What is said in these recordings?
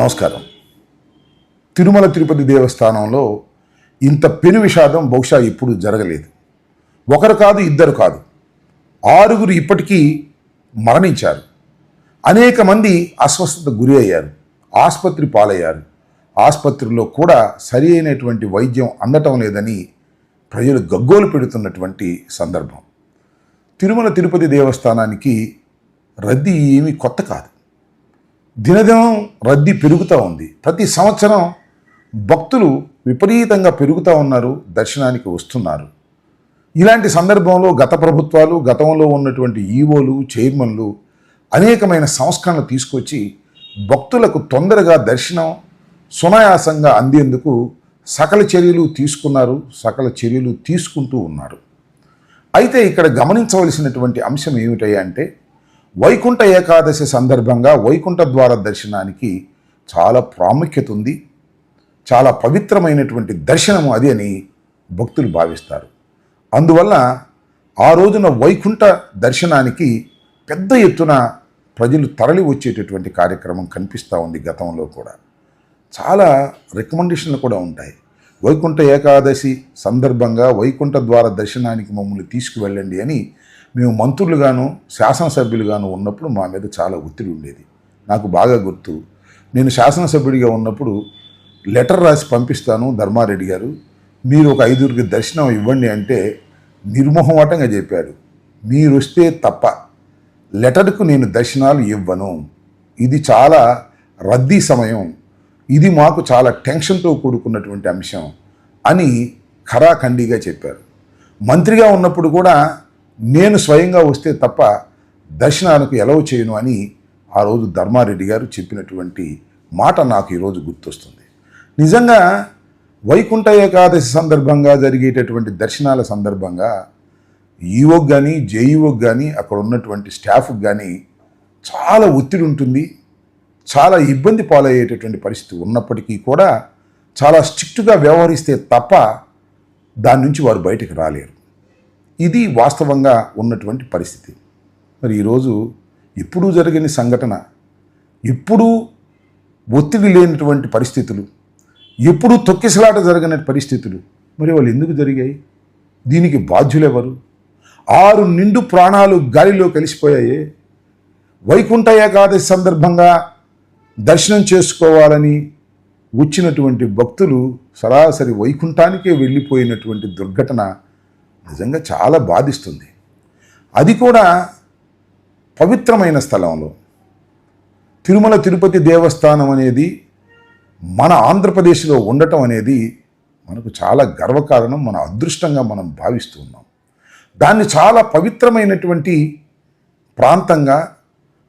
నమస్కారం. తిరుమల తిరుపతి దేవస్థానంలో ఇంత పెను విషాదం బహుశా ఎప్పుడు జరగలేదు. ఒకరు కాదు, ఇద్దరు కాదు, 6 ఇప్పటికీ మరణించారు. అనేక మంది అస్వస్థతకు గురి అయ్యారు, ఆసుపత్రి పాలయ్యారు. ఆసుపత్రిలో కూడా సరి అయినటువంటి వైద్యం అందటం లేదని ప్రజలు గగ్గోలు పెడుతున్నటువంటి సందర్భం. తిరుమల తిరుపతి దేవస్థానానికి రద్దీ ఏమీ కొత్త కాదు. దినదినం రద్దీ పెరుగుతూ ఉంది. ప్రతి సంవత్సరం భక్తులు విపరీతంగా పెరుగుతూ ఉన్నారు, దర్శనానికి వస్తున్నారు. ఇలాంటి సందర్భంలో గత ప్రభుత్వాలు, గతంలో ఉన్నటువంటి ఈవోలు, చైర్మన్లు అనేకమైన సంస్కరణలు తీసుకొచ్చి భక్తులకు తొందరగా దర్శనం సునాయాసంగా అందేందుకు సకల చర్యలు తీసుకున్నారు, సకల చర్యలు తీసుకుంటూ ఉన్నారు. అయితే ఇక్కడ గమనించవలసినటువంటి అంశం ఏమిటయ్యా అంటే, వైకుంఠ ఏకాదశి సందర్భంగా వైకుంఠ ద్వార దర్శనానికి చాలా ప్రాముఖ్యత ఉంది. చాలా పవిత్రమైనటువంటి దర్శనము అది అని భక్తులు భావిస్తారు. అందువల్ల ఆ రోజున వైకుంఠ దర్శనానికి పెద్ద ఎత్తున ప్రజలు తరలి వచ్చేటటువంటి కార్యక్రమం కనిపిస్తూ ఉంది. గతంలో కూడా చాలా రికమెండేషన్లు కూడా ఉంటాయి. వైకుంఠ ఏకాదశి సందర్భంగా వైకుంఠ ద్వార దర్శనానికి మమ్మల్ని తీసుకువెళ్ళండి అని మేము మంత్రులుగాను శాసనసభ్యులుగాను ఉన్నప్పుడు మా మీద చాలా ఒత్తిడి ఉండేది. నాకు బాగా గుర్తు, నేను శాసనసభ్యుడిగా ఉన్నప్పుడు లెటర్ రాసి పంపిస్తాను, ధర్మారెడ్డి గారు మీరు ఒక 5 దర్శనం ఇవ్వండి అంటే నిర్మోహమాటంగా చెప్పాడు, మీరు వస్తే తప్ప లెటర్కు నేను దర్శనాలు ఇవ్వను, ఇది చాలా రద్దీ సమయం, ఇది మాకు చాలా టెన్షన్తో కూడుకున్నటువంటి అంశం అని ఖరాఖండిగా చెప్పారు. మంత్రిగా ఉన్నప్పుడు కూడా నేను స్వయంగా వస్తే తప్ప దర్శనానికి ఎలవ్ చేయను అని ఆ రోజు ధర్మారెడ్డి గారు చెప్పినటువంటి మాట నాకు ఈరోజు గుర్తొస్తుంది. నిజంగా వైకుంఠ ఏకాదశి సందర్భంగా జరిగేటటువంటి దర్శనాల సందర్భంగా ఈవోకి కానీ జేఈఓకి కానీ అక్కడ ఉన్నటువంటి స్టాఫ్కి కానీ చాలా ఒత్తిడి ఉంటుంది, చాలా ఇబ్బంది పాలయ్యేటటువంటి పరిస్థితి ఉన్నప్పటికీ కూడా చాలా స్ట్రిక్ట్గా వ్యవహరిస్తే తప్ప దాని నుంచి వారు బయటకు రాలేరు. ఇది వాస్తవంగా ఉన్నటువంటి పరిస్థితి. మరి ఈరోజు ఎప్పుడూ జరగని సంఘటన, ఎప్పుడూ ఒత్తిడి లేనటువంటి పరిస్థితులు, ఎప్పుడూ తొక్కిసలాట జరగని పరిస్థితులు, మరి వాళ్ళు ఎందుకు జరిగాయి? దీనికి బాధ్యులెవరు? 6 నిండు ప్రాణాలు గాలిలో కలిసిపోయాయి. వైకుంఠ ఏకాదశి సందర్భంగా దర్శనం చేసుకోవాలని వచ్చినటువంటి భక్తులు సరాసరి వైకుంఠానికే వెళ్ళిపోయినటువంటి దుర్ఘటన నిజంగా చాలా బాధిస్తుంది. అది కూడా పవిత్రమైన స్థలంలో. తిరుమల తిరుపతి దేవస్థానం అనేది మన ఆంధ్రప్రదేశ్లో ఉండటం అనేది మనకు చాలా గర్వకారణం, మన అదృష్టంగా మనం భావిస్తూ ఉన్నాం. దాన్ని చాలా పవిత్రమైనటువంటి ప్రాంతంగా,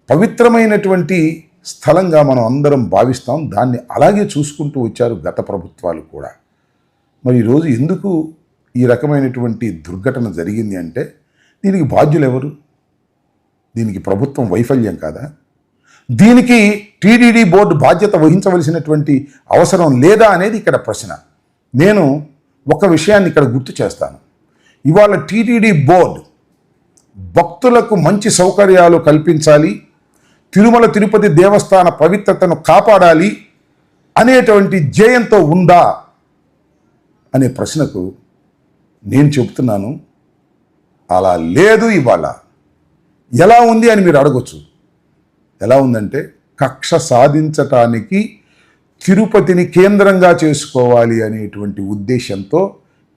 పవిత్రమైనటువంటి స్థలంగా మనం అందరం భావిస్తాం. దాన్ని అలాగే చూసుకుంటూ వచ్చారు గత ప్రభుత్వాలు కూడా. మరి ఈరోజు ఎందుకు ఈ రకమైనటువంటి దుర్ఘటన జరిగింది అంటే దీనికి బాధ్యులు ఎవరు? దీనికి ప్రభుత్వం వైఫల్యం కాదా? దీనికి టీటీడీ బోర్డు బాధ్యత వహించవలసినటువంటి అవసరం లేదా అనేది ఇక్కడ ప్రశ్న. నేను ఒక విషయాన్ని ఇక్కడ గుర్తు చేస్తాను. ఇవాళ టీటీడీ బోర్డు భక్తులకు మంచి సౌకర్యాలు కల్పించాలి, తిరుమల తిరుపతి దేవస్థాన పవిత్రతను కాపాడాలి అనేటువంటి ధ్యేయంతో ఉందా అనే ప్రశ్నకు నేను చెబుతున్నాను, అలా లేదు. ఇవాళ ఎలా ఉంది అని మీరు అడగొచ్చు. ఎలా ఉందంటే, కక్ష సాధించటానికి తిరుపతిని కేంద్రంగా చేసుకోవాలి అనేటువంటి ఉద్దేశంతో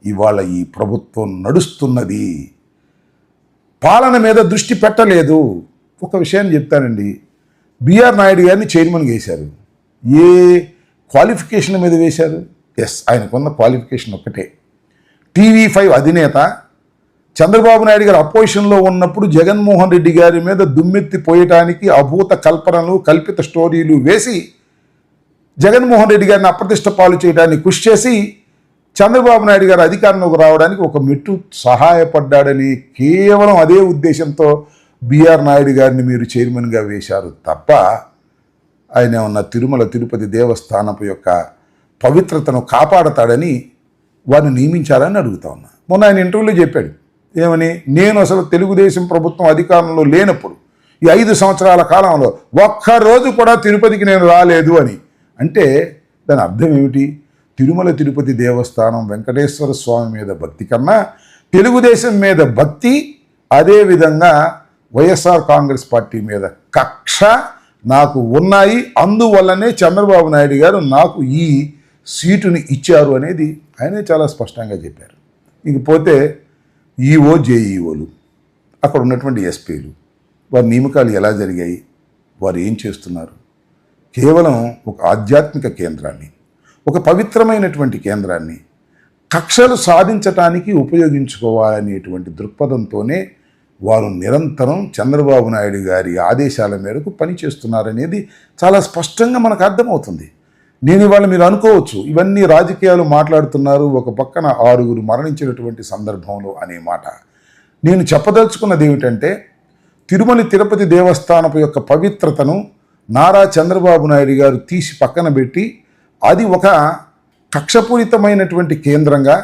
ఇవాళ ఈ ప్రభుత్వం నడుస్తున్నది. పాలన మీద దృష్టి పెట్టలేదు. ఒక విషయాన్ని చెప్తానండి, బిఆర్ నాయుడు గారిని చైర్మన్గా వేశారు. ఏ క్వాలిఫికేషన్ మీద వేశారు? ఎస్, ఆయనకున్న క్వాలిఫికేషన్ ఒక్కటే. TV5 అధినేత చంద్రబాబు నాయుడు గారు అపోజిషన్లో ఉన్నప్పుడు జగన్మోహన్ రెడ్డి గారి మీద దుమ్మెత్తి పోయటానికి అభూత కల్పనలు, కల్పిత స్టోరీలు వేసి జగన్మోహన్ రెడ్డి గారిని అప్రతిష్ట పాలు చేయడానికి కృషి చేసి చంద్రబాబు నాయుడు గారు అధికారంలోకి రావడానికి ఒక మెట్టు సహాయపడ్డాడని కేవలం అదే ఉద్దేశంతో బిఆర్ నాయుడు గారిని మీరు చైర్మన్గా వేశారు తప్ప ఆయన ఉన్న తిరుమల తిరుపతి దేవస్థానపు యొక్క పవిత్రతను కాపాడతాడని వారిని నియమించారని అడుగుతా ఉన్నా. మొన్న ఆయన ఇంటర్వ్యూలో చెప్పాడు, ఏమని, నేను అసలు తెలుగుదేశం ప్రభుత్వం అధికారంలో లేనప్పుడు ఈ 5 సంవత్సరాల కాలంలో ఒక్కరోజు కూడా తిరుపతికి నేను రాలేదు అని. అంటే దాని అర్థం ఏమిటి? తిరుమల తిరుపతి దేవస్థానం వెంకటేశ్వర స్వామి మీద భక్తి కన్నా తెలుగుదేశం మీద భక్తి, అదేవిధంగా వైఎస్ఆర్ కాంగ్రెస్ పార్టీ మీద కక్ష నాకు ఉన్నాయి. అందువల్లనే చంద్రబాబు నాయుడు గారు నాకు ఈ సీటుని ఇచ్చారు అనేది ఆయనే చాలా స్పష్టంగా చెప్పారు. ఇంకపోతే ఈఓ జేఈఓలు, అక్కడ ఉన్నటువంటి ఎస్పీలు, వారి నియామకాలు ఎలా జరిగాయి, వారు ఏం చేస్తున్నారు? కేవలం ఒక ఆధ్యాత్మిక కేంద్రాన్ని, ఒక పవిత్రమైనటువంటి కేంద్రాన్ని కక్షలు సాధించటానికి ఉపయోగించుకోవాలనేటువంటి దృక్పథంతోనే వారు నిరంతరం చంద్రబాబు నాయుడు గారి ఆదేశాల మేరకు పనిచేస్తున్నారనేది చాలా స్పష్టంగా మనకు అర్థమవుతుంది. నేను ఇవాళ మీరు అనుకోవచ్చు ఇవన్నీ రాజకీయాలు మాట్లాడుతున్నారు, ఒక పక్కన 6 మరణించినటువంటి సందర్భంలో అనే మాట. నేను చెప్పదలుచుకున్నది ఏమిటంటే తిరుమల తిరుపతి దేవస్థానపు యొక్క పవిత్రతను నారా చంద్రబాబు నాయుడు గారు తీసి పక్కన పెట్టి అది ఒక కక్షపూరితమైనటువంటి కేంద్రంగా,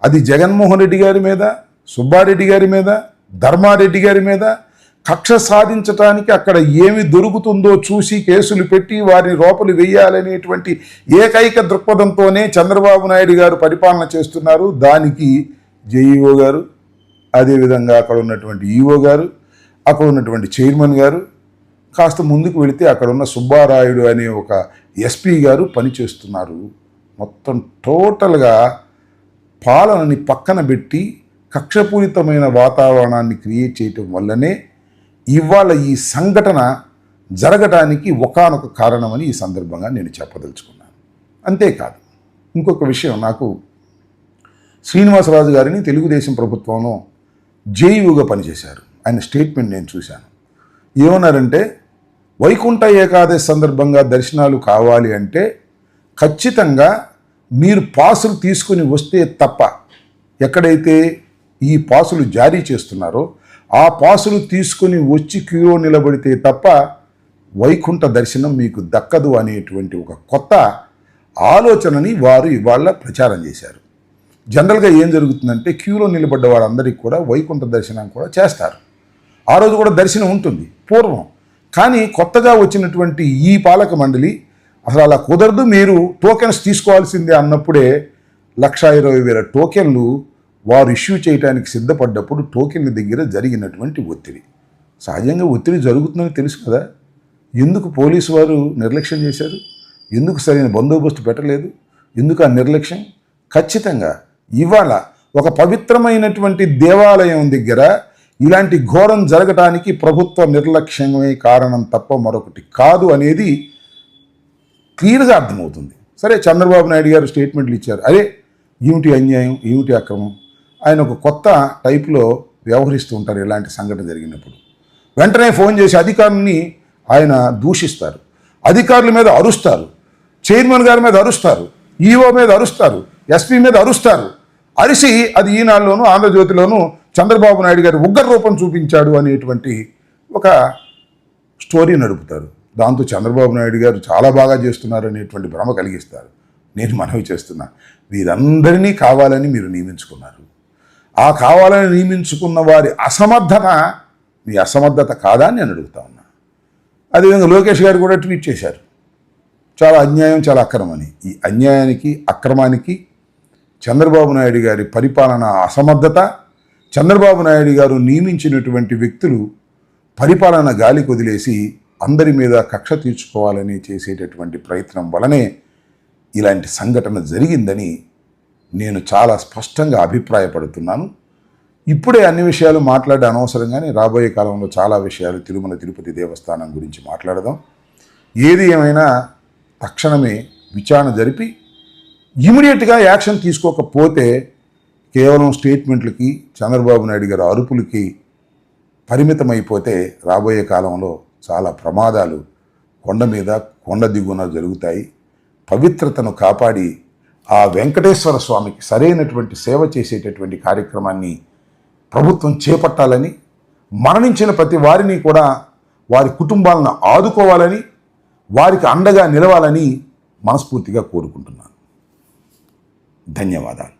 అది జగన్మోహన్ రెడ్డి గారి మీద, సుబ్బారెడ్డి గారి మీద, ధర్మారెడ్డి గారి మీద కక్ష సాధించటానికి అక్కడ ఏమి దొరుకుతుందో చూసి కేసులు పెట్టి వారిని లోపలి వేయాలనేటువంటి ఏకైక దృక్పథంతోనే చంద్రబాబు నాయుడు గారు పరిపాలన చేస్తున్నారు. దానికి జేఈఓ గారు, అదేవిధంగా అక్కడ ఉన్నటువంటి ఈఓ గారు, అక్కడ ఉన్నటువంటి చైర్మన్ గారు, కాస్త ముందుకు వెళితే అక్కడ ఉన్న సుబ్బారాయుడు అనే ఒక ఎస్పీ గారు పనిచేస్తున్నారు. మొత్తం టోటల్గా పాలనని పక్కన పెట్టి కక్షపూరితమైన వాతావరణాన్ని క్రియేట్ చేయటం వల్లనే ఇవాళ ఈ సంఘటన జరగడానికి ఒకానొక కారణమని ఈ సందర్భంగా నేను చెప్పదలుచుకున్నాను. అంతేకాదు ఇంకొక విషయం, నాకు శ్రీనివాసరాజు గారిని తెలుగుదేశం ప్రభుత్వంలో జేఈఓగా పనిచేశారు. ఆయన స్టేట్మెంట్ నేను చూశాను. ఏమన్నారంటే వైకుంఠ ఏకాదశి సందర్భంగా దర్శనాలు కావాలి అంటే ఖచ్చితంగా మీరు పాసులు తీసుకుని వస్తే తప్ప, ఎక్కడైతే ఈ పాసులు జారీ చేస్తున్నారో ఆ పాసులు తీసుకుని వచ్చి క్యూలో నిలబడితే తప్ప వైకుంఠ దర్శనం మీకు దక్కదు అనేటువంటి ఒక కొత్త ఆలోచనని వారు ఇవాళ ప్రచారం చేశారు. జనరల్గా ఏం జరుగుతుందంటే క్యూలో నిలబడ్డ వారందరికీ కూడా వైకుంఠ దర్శనం కూడా చేస్తారు. ఆ రోజు కూడా దర్శనం ఉంటుంది పూర్వం. కానీ కొత్తగా వచ్చినటువంటి ఈ పాలక మండలి అసలు అలా కుదరదు, మీరు టోకెన్స్ తీసుకోవాల్సిందే అన్నప్పుడే 1,20,000 టోకెన్లు వారు ఇష్యూ చేయడానికి సిద్ధపడ్డప్పుడు టోకెన్ల దగ్గర జరిగినటువంటి ఒత్తిడి, సహజంగా ఒత్తిడి జరుగుతుందని తెలుసు కదా, ఎందుకు పోలీసు వారు నిర్లక్ష్యం చేశారు? ఎందుకు సరైన బందోబస్తు పెట్టలేదు? ఎందుకు ఆ నిర్లక్ష్యం? ఖచ్చితంగా ఇవాళ ఒక పవిత్రమైనటువంటి దేవాలయం దగ్గర ఇలాంటి ఘోరం జరగటానికి ప్రభుత్వ నిర్లక్ష్యమే కారణం తప్ప మరొకటి కాదు అనేది క్లియర్గా అర్థమవుతుంది. సరే, చంద్రబాబు నాయుడు గారు స్టేట్మెంట్లు ఇచ్చారు, అదే ఏమిటి అన్యాయం, ఏమిటి అక్రమం. ఆయన ఒక కొత్త టైప్లో వ్యవహరిస్తూ ఉంటారు. ఇలాంటి సంఘటన జరిగినప్పుడు వెంటనే ఫోన్ చేసి అధికారులని ఆయన దూషిస్తారు, అధికారుల మీద అరుస్తారు, చైర్మన్ గారి మీద అరుస్తారు, ఈఓ మీద అరుస్తారు, ఎస్పీ మీద అరుస్తారు. అరిసి అది ఈనాడులోనూ ఆంధ్రజ్యోతిలోనూ చంద్రబాబు నాయుడు గారి ఉగ్ర రూపం చూపించాడు అనేటువంటి ఒక స్టోరీ నడుపుతారు. దాంతో చంద్రబాబు నాయుడు గారు చాలా బాగా చేస్తున్నారు అనేటువంటి భ్రమ కలిగిస్తారు. నేను మనవి చేస్తున్నా, వీరందరినీ కావాలని మీరు నియమించుకున్నారు. ఆ కావాలని నియమించుకున్న వారి అసమర్థత మీ అసమర్థత కాదా అని నేను అడుగుతా ఉన్నా. అదేవిధంగా లోకేష్ గారు కూడా ట్వీట్ చేశారు, చాలా అన్యాయం, చాలా అక్రమని. ఈ అన్యాయానికి, అక్రమానికి చంద్రబాబు నాయుడు గారి పరిపాలన అసమర్థత, చంద్రబాబు నాయుడు గారు నియమించినటువంటి వ్యక్తులు పరిపాలన గాలి కొదిలేసి అందరి మీద కక్ష తీర్చుకోవాలని చేసేటటువంటి ప్రయత్నం వలనే ఇలాంటి సంఘటన జరిగిందని నేను చాలా స్పష్టంగా అభిప్రాయపడుతున్నాను. ఇప్పుడే అన్ని విషయాలు మాట్లాడే అనవసరంగానే రాబోయే కాలంలో చాలా విషయాలు తిరుమల తిరుపతి దేవస్థానం గురించి మాట్లాడదాం. ఏది ఏమైనా తక్షణమే విచారణ జరిపి ఇమీడియట్గా యాక్షన్ తీసుకోకపోతే కేవలం స్టేట్మెంట్లకి, చంద్రబాబు నాయుడు గారి అరుపులకి పరిమితమైపోతే రాబోయే కాలంలో చాలా ప్రమాదాలు కొండ మీద కొండ దిగువన జరుగుతాయి. పవిత్రతను కాపాడి ఆ వెంకటేశ్వర స్వామికి సరైనటువంటి సేవ చేసేటటువంటి కార్యక్రమాన్ని ప్రభుత్వం చేపట్టాలని, మరణించిన ప్రతి వారిని కూడా వారి కుటుంబాలను ఆదుకోవాలని, వారికి అండగా నిలవాలని మనస్ఫూర్తిగా కోరుకుంటున్నాను. ధన్యవాదాలు.